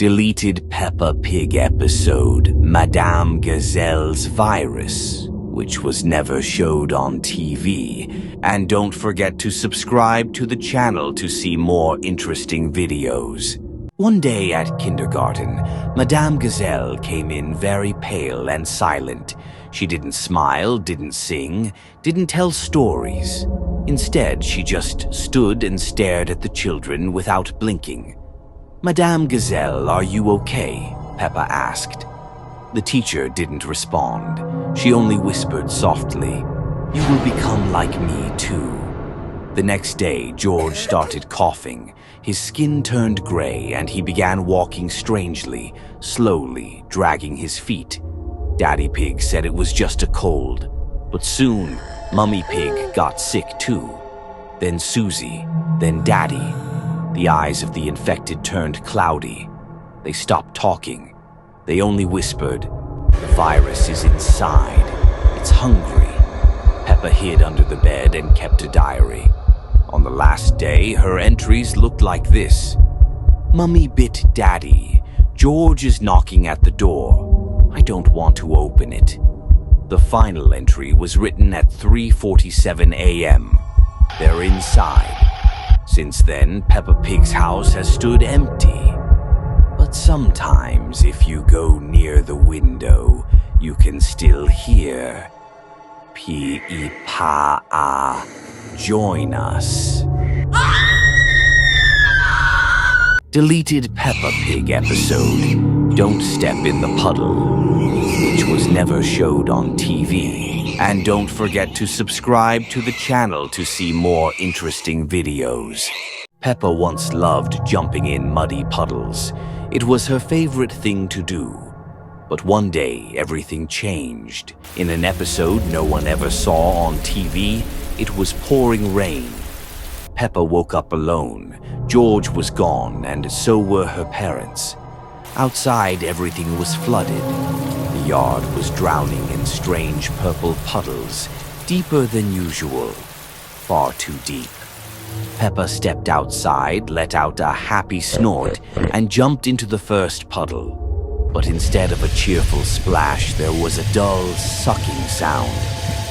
Deleted Peppa Pig episode Madame Gazelle's Virus, which was never showed on TV. And don't forget to subscribe to the channel to see more interesting videos. One day at kindergarten, Madame Gazelle came in very pale and silent. She didn't smile, didn't sing, didn't tell stories. Instead, she just stood and stared at the children without blinking. "Madame Gazelle, are you okay?" Peppa asked. The teacher didn't respond. She only whispered softly, "You will become like me too." The next day, George started coughing. His skin turned gray and he began walking strangely, slowly, dragging his feet. Daddy Pig said it was just a cold. But soon, Mummy Pig got sick too. Then Susie, then Daddy. The eyes of the infected turned cloudy. They stopped talking. They only whispered, "The virus is inside. It's hungry." Peppa hid under the bed and kept a diary. On the last day, her entries looked like this. "Mummy bit Daddy. George is knocking at the door. I don't want to open it." The final entry was written at 3:47 a.m. They're inside. Since then, Peppa Pig's house has stood empty. But sometimes, if you go near the window, you can still hear P-E-Pa-A. Join us. Deleted Peppa Pig episode Don't Step in the Puddle, which was never showed on TV. And don't forget to subscribe to the channel to see more interesting videos. Peppa once loved jumping in muddy puddles. It was her favorite thing to do. But one day, everything changed. In an episode no one ever saw on TV, it was pouring rain. Peppa woke up alone. George was gone, and so were her parents. Outside, everything was flooded. The yard was drowning in strange purple puddles, deeper than usual, far too deep. Peppa stepped outside, let out a happy snort, and jumped into the first puddle. But instead of a cheerful splash, there was a dull, sucking sound.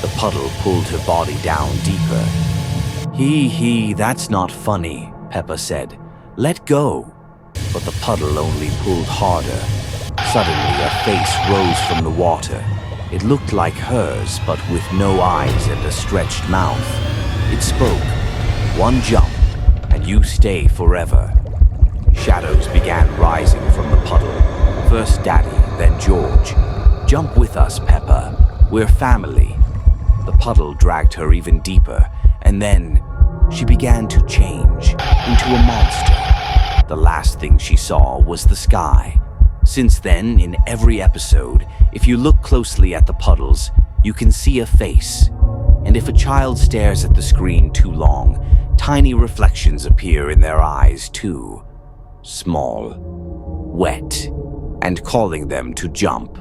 The puddle pulled her body down deeper. Hee, that's not funny," Peppa said. "Let go." But the puddle only pulled harder. Suddenly, a face rose from the water. It looked like hers, but with no eyes and a stretched mouth. It spoke. "One jump, and you stay forever." Shadows began rising from the puddle. First Daddy, then George. "Jump with us, Peppa. We're family." The puddle dragged her even deeper, and then she began to change into a monster. The last thing she saw was the sky. Since then, in every episode, if you look closely at the puddles, you can see a face. And if a child stares at the screen too long, tiny reflections appear in their eyes too. Small, wet, and calling them to jump.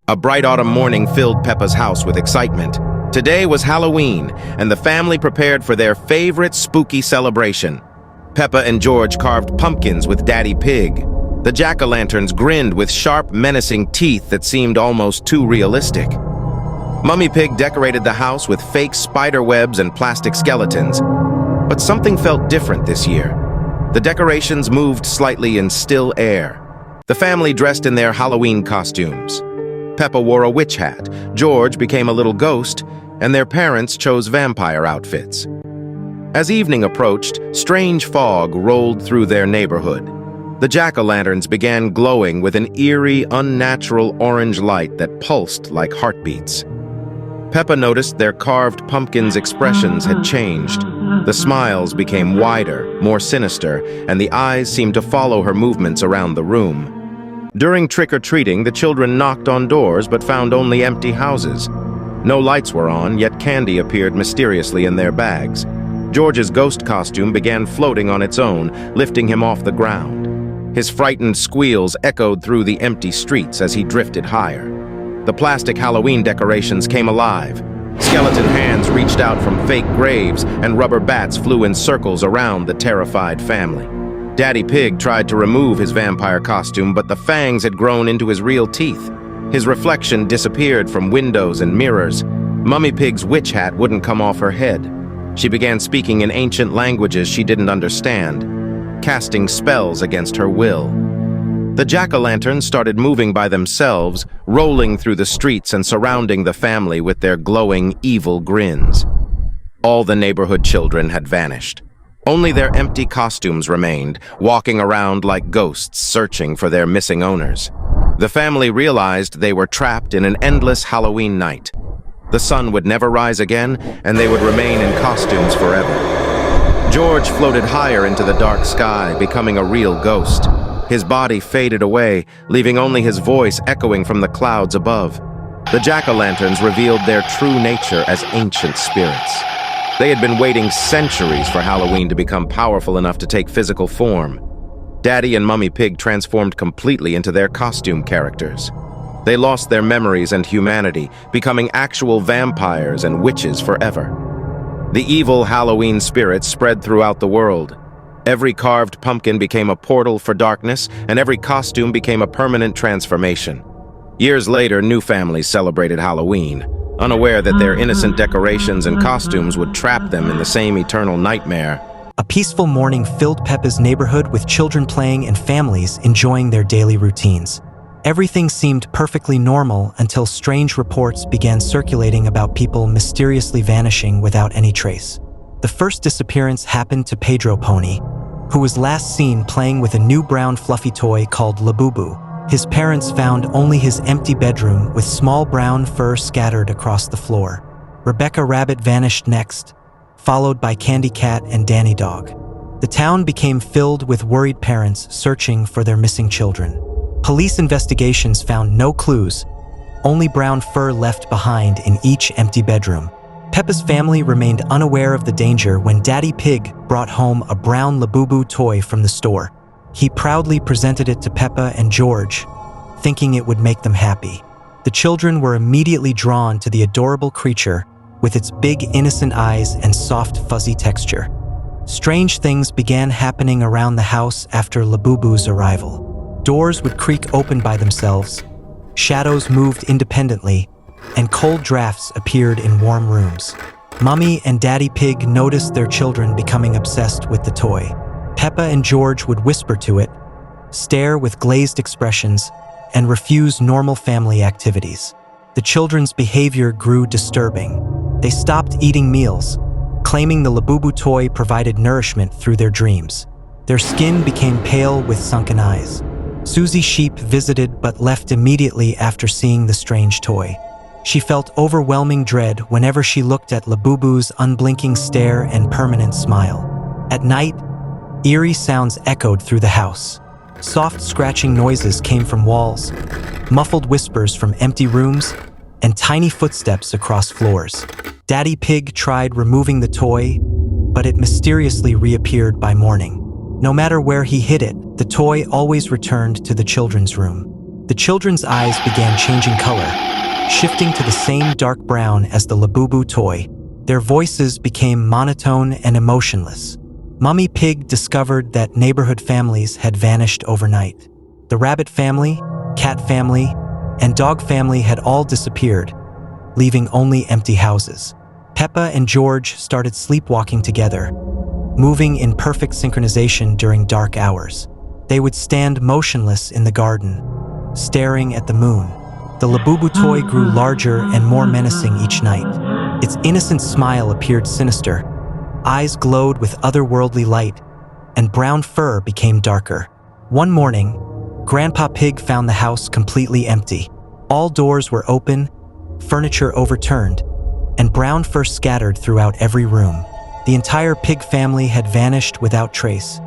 A bright autumn morning filled Peppa's house with excitement. Today was Halloween, and the family prepared for their favorite spooky celebration. Peppa and George carved pumpkins with Daddy Pig. The jack-o'-lanterns grinned with sharp, menacing teeth that seemed almost too realistic. Mummy Pig decorated the house with fake spider webs and plastic skeletons. But something felt different this year. The decorations moved slightly in still air. The family dressed in their Halloween costumes. Peppa wore a witch hat, George became a little ghost, and their parents chose vampire outfits. As evening approached, strange fog rolled through their neighborhood. The jack-o'-lanterns began glowing with an eerie, unnatural orange light that pulsed like heartbeats. Peppa noticed their carved pumpkins' expressions had changed. The smiles became wider, more sinister, and the eyes seemed to follow her movements around the room. During trick-or-treating, the children knocked on doors but found only empty houses. No lights were on, yet candy appeared mysteriously in their bags. George's ghost costume began floating on its own, lifting him off the ground. His frightened squeals echoed through the empty streets as he drifted higher. The plastic Halloween decorations came alive. Skeleton hands reached out from fake graves, and rubber bats flew in circles around the terrified family. Daddy Pig tried to remove his vampire costume, but the fangs had grown into his real teeth. His reflection disappeared from windows and mirrors. Mummy Pig's witch hat wouldn't come off her head. She began speaking in ancient languages she didn't understand, casting spells against her will. The jack-o'-lanterns started moving by themselves, rolling through the streets and surrounding the family with their glowing, evil grins. All the neighborhood children had vanished. Only their empty costumes remained, walking around like ghosts searching for their missing owners. The family realized they were trapped in an endless Halloween night. The sun would never rise again, and they would remain in costumes forever. George floated higher into the dark sky, becoming a real ghost. His body faded away, leaving only his voice echoing from the clouds above. The jack-o'-lanterns revealed their true nature as ancient spirits. They had been waiting centuries for Halloween to become powerful enough to take physical form. Daddy and Mummy Pig transformed completely into their costume characters. They lost their memories and humanity, becoming actual vampires and witches forever. The evil Halloween spirit spread throughout the world. Every carved pumpkin became a portal for darkness, and every costume became a permanent transformation. Years later, new families celebrated Halloween, unaware that their innocent decorations and costumes would trap them in the same eternal nightmare. A peaceful morning filled Peppa's neighborhood with children playing and families enjoying their daily routines. Everything seemed perfectly normal until strange reports began circulating about people mysteriously vanishing without any trace. The first disappearance happened to Pedro Pony, who was last seen playing with a new brown fluffy toy called Labubu. His parents found only his empty bedroom with small brown fur scattered across the floor. Rebecca Rabbit vanished next, followed by Candy Cat and Danny Dog. The town became filled with worried parents searching for their missing children. Police investigations found no clues, only brown fur left behind in each empty bedroom. Peppa's family remained unaware of the danger when Daddy Pig brought home a brown Labubu toy from the store. He proudly presented it to Peppa and George, thinking it would make them happy. The children were immediately drawn to the adorable creature with its big innocent eyes and soft fuzzy texture. Strange things began happening around the house after Labubu's arrival. Doors would creak open by themselves, shadows moved independently, and cold drafts appeared in warm rooms. Mummy and Daddy Pig noticed their children becoming obsessed with the toy. Peppa and George would whisper to it, stare with glazed expressions, and refuse normal family activities. The children's behavior grew disturbing. They stopped eating meals, claiming the Labubu toy provided nourishment through their dreams. Their skin became pale with sunken eyes. Susie Sheep visited but left immediately after seeing the strange toy. She felt overwhelming dread whenever she looked at Labubu's unblinking stare and permanent smile. At night, eerie sounds echoed through the house. Soft scratching noises came from walls, muffled whispers from empty rooms, and tiny footsteps across floors. Daddy Pig tried removing the toy, but it mysteriously reappeared by morning. No matter where he hid it, the toy always returned to the children's room. The children's eyes began changing color, shifting to the same dark brown as the Labubu toy. Their voices became monotone and emotionless. Mummy Pig discovered that neighborhood families had vanished overnight. The rabbit family, cat family, and dog family had all disappeared, leaving only empty houses. Peppa and George started sleepwalking together, moving in perfect synchronization during dark hours. They would stand motionless in the garden, staring at the moon. The Labubu toy grew larger and more menacing each night. Its innocent smile appeared sinister. Eyes glowed with otherworldly light, and brown fur became darker. One morning, Grandpa Pig found the house completely empty. All doors were open, furniture overturned, and brown fur scattered throughout every room. The entire pig family had vanished without trace,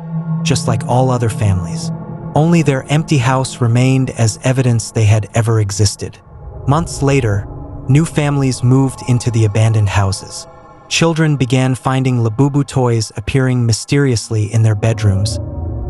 just like all other families. Only their empty house remained as evidence they had ever existed. Months later, new families moved into the abandoned houses. Children began finding Labubu toys appearing mysteriously in their bedrooms,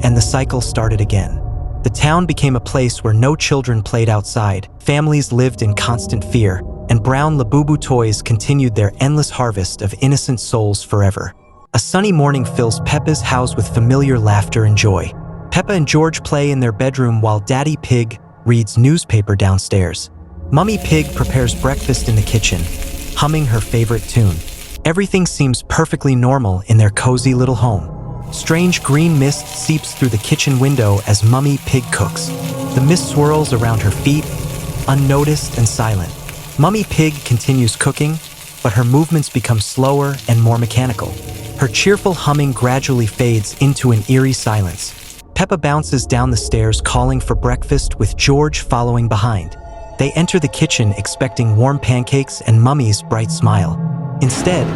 and the cycle started again. The town became a place where no children played outside, families lived in constant fear, and brown Labubu toys continued their endless harvest of innocent souls forever. A sunny morning fills Peppa's house with familiar laughter and joy. Peppa and George play in their bedroom while Daddy Pig reads newspaper downstairs. Mummy Pig prepares breakfast in the kitchen, humming her favorite tune. Everything seems perfectly normal in their cozy little home. Strange green mist seeps through the kitchen window as Mummy Pig cooks. The mist swirls around her feet, unnoticed and silent. Mummy Pig continues cooking, but her movements become slower and more mechanical. Her cheerful humming gradually fades into an eerie silence. Peppa bounces down the stairs calling for breakfast with George following behind. They enter the kitchen expecting warm pancakes and Mummy's bright smile. Instead,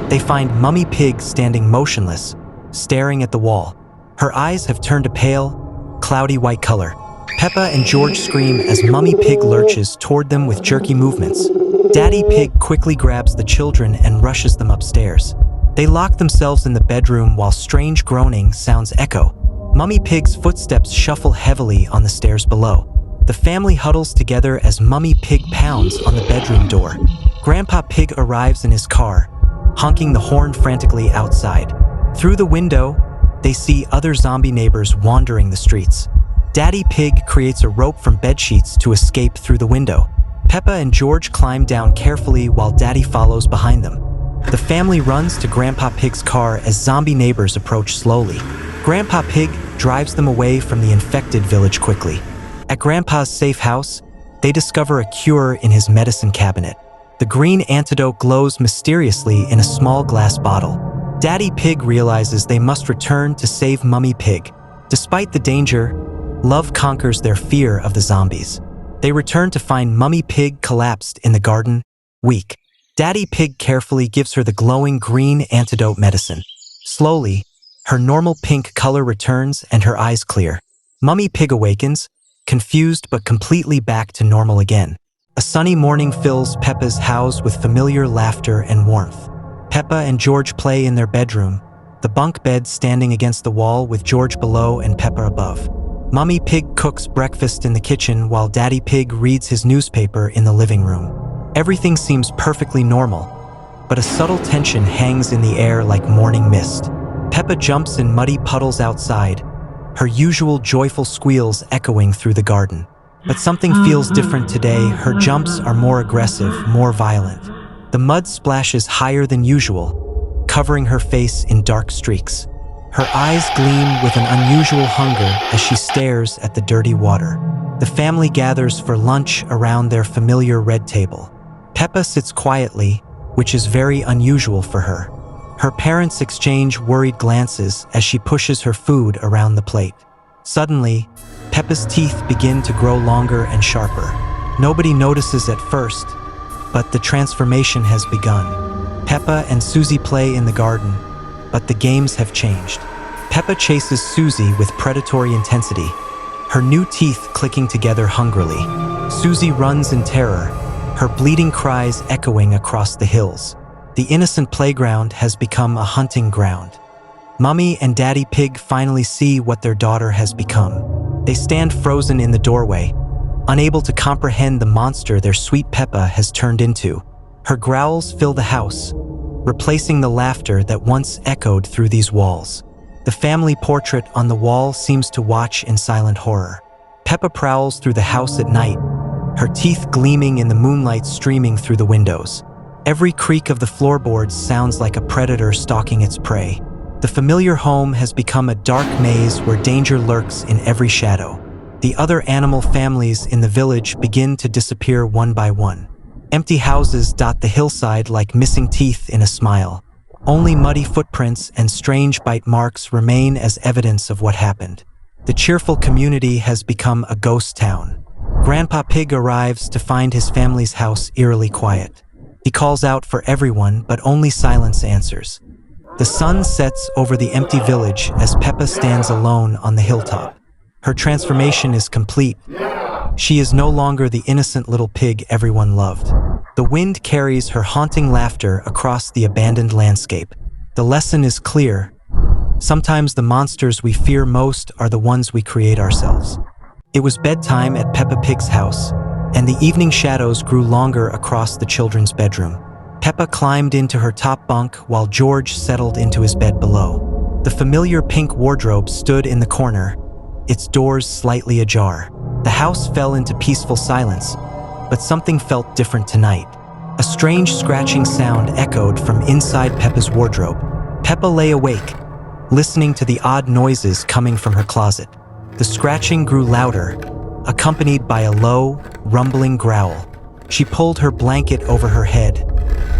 they find Mummy Pig standing motionless, staring at the wall. Her eyes have turned a pale, cloudy white color. Peppa and George scream as Mummy Pig lurches toward them with jerky movements. Daddy Pig quickly grabs the children and rushes them upstairs. They lock themselves in the bedroom while strange groaning sounds echo. Mummy Pig's footsteps shuffle heavily on the stairs below. The family huddles together as Mummy Pig pounds on the bedroom door. Grandpa Pig arrives in his car, honking the horn frantically outside. Through the window, they see other zombie neighbors wandering the streets. Daddy Pig creates a rope from bedsheets to escape through the window. Peppa and George climb down carefully while Daddy follows behind them. The family runs to Grandpa Pig's car as zombie neighbors approach slowly. Grandpa Pig drives them away from the infected village quickly. At Grandpa's safe house, they discover a cure in his medicine cabinet. The green antidote glows mysteriously in a small glass bottle. Daddy Pig realizes they must return to save Mummy Pig. Despite the danger, love conquers their fear of the zombies. They return to find Mummy Pig collapsed in the garden, weak. Daddy Pig carefully gives her the glowing green antidote medicine. Slowly, her normal pink color returns and her eyes clear. Mummy Pig awakens, confused but completely back to normal again. A sunny morning fills Peppa's house with familiar laughter and warmth. Peppa and George play in their bedroom, the bunk bed standing against the wall with George below and Peppa above. Mummy Pig cooks breakfast in the kitchen while Daddy Pig reads his newspaper in the living room. Everything seems perfectly normal, but a subtle tension hangs in the air like morning mist. Peppa jumps in muddy puddles outside, her usual joyful squeals echoing through the garden. But something feels different today. Her jumps are more aggressive, more violent. The mud splashes higher than usual, covering her face in dark streaks. Her eyes gleam with an unusual hunger as she stares at the dirty water. The family gathers for lunch around their familiar red table. Peppa sits quietly, which is very unusual for her. Her parents exchange worried glances as she pushes her food around the plate. Suddenly, Peppa's teeth begin to grow longer and sharper. Nobody notices at first, but the transformation has begun. Peppa and Susie play in the garden, but the games have changed. Peppa chases Susie with predatory intensity, her new teeth clicking together hungrily. Susie runs in terror, her bleating cries echoing across the hills. The innocent playground has become a hunting ground. Mummy and Daddy Pig finally see what their daughter has become. They stand frozen in the doorway, unable to comprehend the monster their sweet Peppa has turned into. Her growls fill the house, replacing the laughter that once echoed through these walls. The family portrait on the wall seems to watch in silent horror. Peppa prowls through the house at night, her teeth gleaming in the moonlight streaming through the windows. Every creak of the floorboards sounds like a predator stalking its prey. The familiar home has become a dark maze where danger lurks in every shadow. The other animal families in the village begin to disappear one by one. Empty houses dot the hillside like missing teeth in a smile. Only muddy footprints and strange bite marks remain as evidence of what happened. The cheerful community has become a ghost town. Grandpa Pig arrives to find his family's house eerily quiet. He calls out for everyone, but only silence answers. The sun sets over the empty village as Peppa stands alone on the hilltop. Her transformation is complete. She is no longer the innocent little pig everyone loved. The wind carries her haunting laughter across the abandoned landscape. The lesson is clear. Sometimes the monsters we fear most are the ones we create ourselves. It was bedtime at Peppa Pig's house, and the evening shadows grew longer across the children's bedroom. Peppa climbed into her top bunk while George settled into his bed below. The familiar pink wardrobe stood in the corner, its doors slightly ajar. The house fell into peaceful silence, but something felt different tonight. A strange scratching sound echoed from inside Peppa's wardrobe. Peppa lay awake, listening to the odd noises coming from her closet. The scratching grew louder, accompanied by a low, rumbling growl. She pulled her blanket over her head,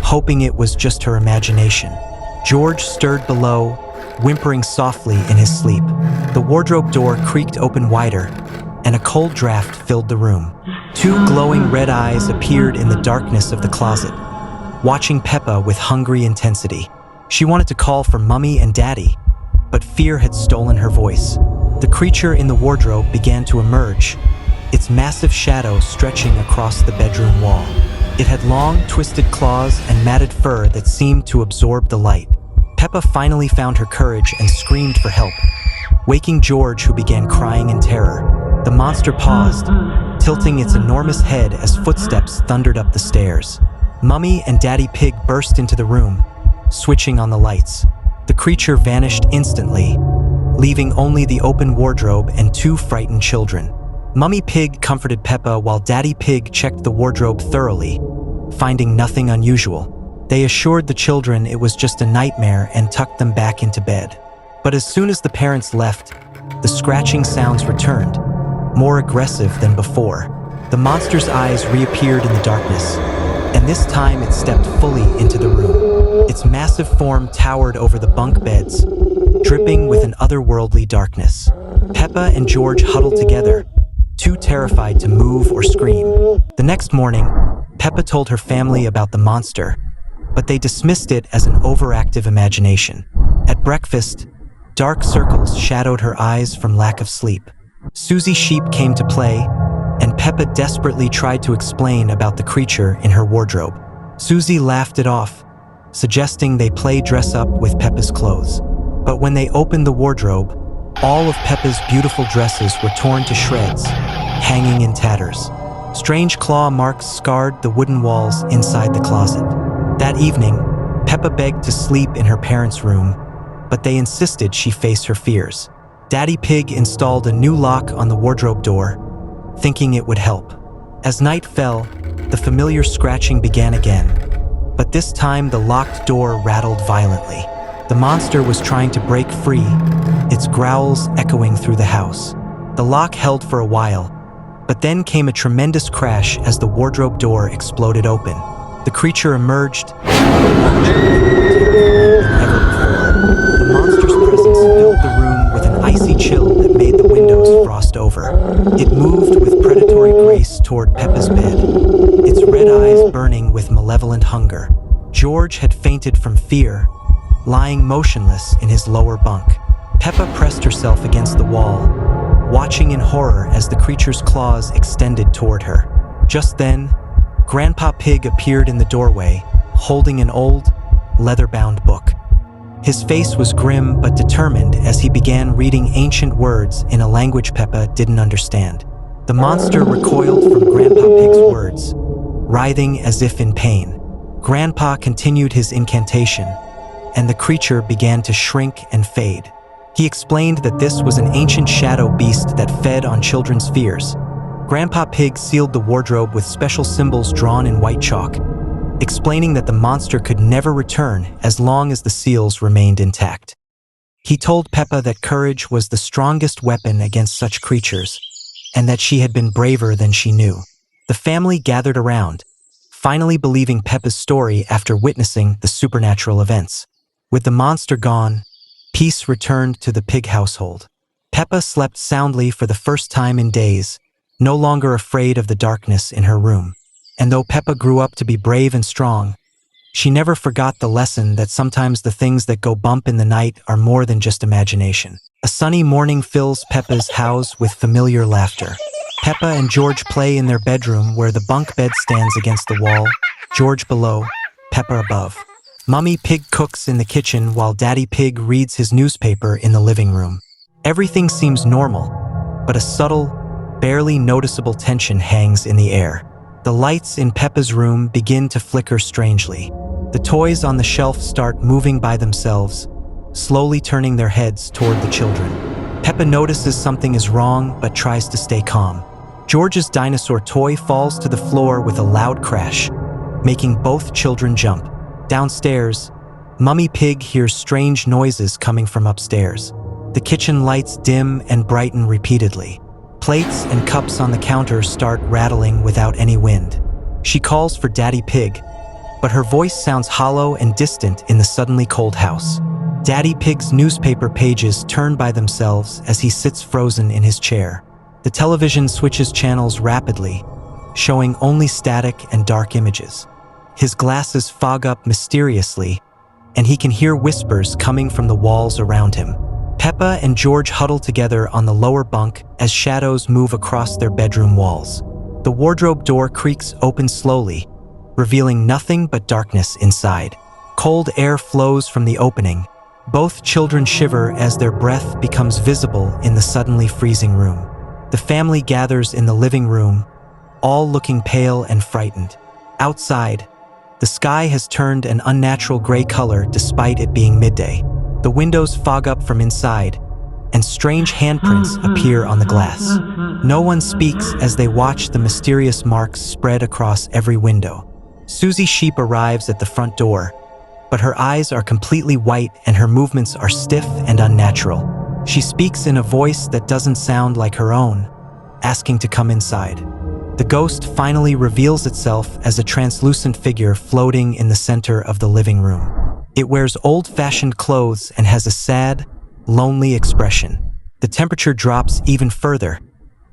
hoping it was just her imagination. George stirred below, whimpering softly in his sleep. The wardrobe door creaked open wider, and a cold draft filled the room. Two glowing red eyes appeared in the darkness of the closet, watching Peppa with hungry intensity. She wanted to call for Mummy and Daddy, but fear had stolen her voice. The creature in the wardrobe began to emerge, its massive shadow stretching across the bedroom wall. It had long, twisted claws and matted fur that seemed to absorb the light. Peppa finally found her courage and screamed for help, waking George, who began crying in terror. The monster paused, tilting its enormous head as footsteps thundered up the stairs. Mummy and Daddy Pig burst into the room, switching on the lights. The creature vanished instantly, leaving only the open wardrobe and two frightened children. Mummy Pig comforted Peppa while Daddy Pig checked the wardrobe thoroughly, finding nothing unusual. They assured the children it was just a nightmare and tucked them back into bed. But as soon as the parents left, the scratching sounds returned, more aggressive than before. The monster's eyes reappeared in the darkness, and this time it stepped fully into the room. Its massive form towered over the bunk beds, dripping with an otherworldly darkness. Peppa and George huddled together, too terrified to move or scream. The next morning, Peppa told her family about the monster, but they dismissed it as an overactive imagination. At breakfast, dark circles shadowed her eyes from lack of sleep. Susie Sheep came to play, and Peppa desperately tried to explain about the creature in her wardrobe. Susie laughed it off, suggesting they play dress up with Peppa's clothes. But when they opened the wardrobe, all of Peppa's beautiful dresses were torn to shreds, hanging in tatters. Strange claw marks scarred the wooden walls inside the closet. That evening, Peppa begged to sleep in her parents' room, but they insisted she face her fears. Daddy Pig installed a new lock on the wardrobe door, thinking it would help. As night fell, the familiar scratching began again, but this time the locked door rattled violently. The monster was trying to break free, its growls echoing through the house. The lock held for a while, but then came a tremendous crash as the wardrobe door exploded open. The creature emerged, larger than ever before. The monster's presence filled the room with an icy chill that made the windows frost over. It moved with predatory grace toward Peppa's bed, its red eyes burning with malevolent hunger. George had fainted from fear, lying motionless in his lower bunk. Peppa pressed herself against the wall, watching in horror as the creature's claws extended toward her. Just then, Grandpa Pig appeared in the doorway, holding an old, leather-bound book. His face was grim but determined as he began reading ancient words in a language Peppa didn't understand. The monster recoiled from Grandpa Pig's words, writhing as if in pain. Grandpa continued his incantation, and the creature began to shrink and fade. He explained that this was an ancient shadow beast that fed on children's fears. Grandpa Pig sealed the wardrobe with special symbols drawn in white chalk, explaining that the monster could never return as long as the seals remained intact. He told Peppa that courage was the strongest weapon against such creatures, and that she had been braver than she knew. The family gathered around, finally believing Peppa's story after witnessing the supernatural events. With the monster gone, peace returned to the Pig household. Peppa slept soundly for the first time in days, no longer afraid of the darkness in her room. And though Peppa grew up to be brave and strong, she never forgot the lesson that sometimes the things that go bump in the night are more than just imagination. A sunny morning fills Peppa's house with familiar laughter. Peppa and George play in their bedroom where the bunk bed stands against the wall, George below, Peppa above. Mummy Pig cooks in the kitchen while Daddy Pig reads his newspaper in the living room. Everything seems normal, but a subtle, barely noticeable tension hangs in the air. The lights in Peppa's room begin to flicker strangely. The toys on the shelf start moving by themselves, slowly turning their heads toward the children. Peppa notices something is wrong but tries to stay calm. George's dinosaur toy falls to the floor with a loud crash, making both children jump. Downstairs, Mummy Pig hears strange noises coming from upstairs. The kitchen lights dim and brighten repeatedly. Plates and cups on the counter start rattling without any wind. She calls for Daddy Pig, but her voice sounds hollow and distant in the suddenly cold house. Daddy Pig's newspaper pages turn by themselves as he sits frozen in his chair. The television switches channels rapidly, showing only static and dark images. His glasses fog up mysteriously, and he can hear whispers coming from the walls around him. Peppa and George huddle together on the lower bunk as shadows move across their bedroom walls. The wardrobe door creaks open slowly, revealing nothing but darkness inside. Cold air flows from the opening. Both children shiver as their breath becomes visible in the suddenly freezing room. The family gathers in the living room, all looking pale and frightened. Outside, the sky has turned an unnatural gray color despite it being midday. The windows fog up from inside, and strange handprints appear on the glass. No one speaks as they watch the mysterious marks spread across every window. Susie Sheep arrives at the front door, but her eyes are completely white and her movements are stiff and unnatural. She speaks in a voice that doesn't sound like her own, asking to come inside. The ghost finally reveals itself as a translucent figure floating in the center of the living room. It wears old-fashioned clothes and has a sad, lonely expression. The temperature drops even further,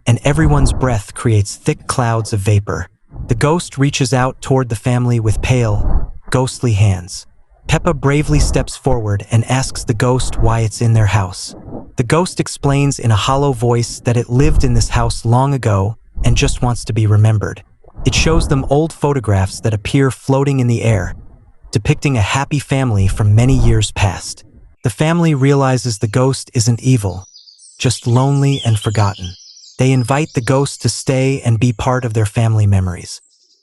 and everyone's breath creates thick clouds of vapor. The ghost reaches out toward the family with pale, ghostly hands. Peppa bravely steps forward and asks the ghost why it's in their house. The ghost explains in a hollow voice that it lived in this house long ago and just wants to be remembered. It shows them old photographs that appear floating in the air, depicting a happy family from many years past. The family realizes the ghost isn't evil, just lonely and forgotten. They invite the ghost to stay and be part of their family memories.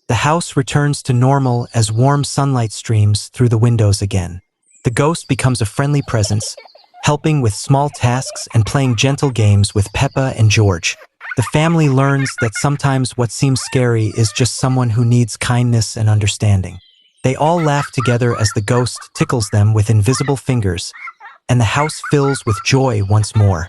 The house returns to normal as warm sunlight streams through the windows again. The ghost becomes a friendly presence, helping with small tasks and playing gentle games with Peppa and George. The family learns that sometimes what seems scary is just someone who needs kindness and understanding. They all laugh together as the ghost tickles them with invisible fingers, and the house fills with joy once more.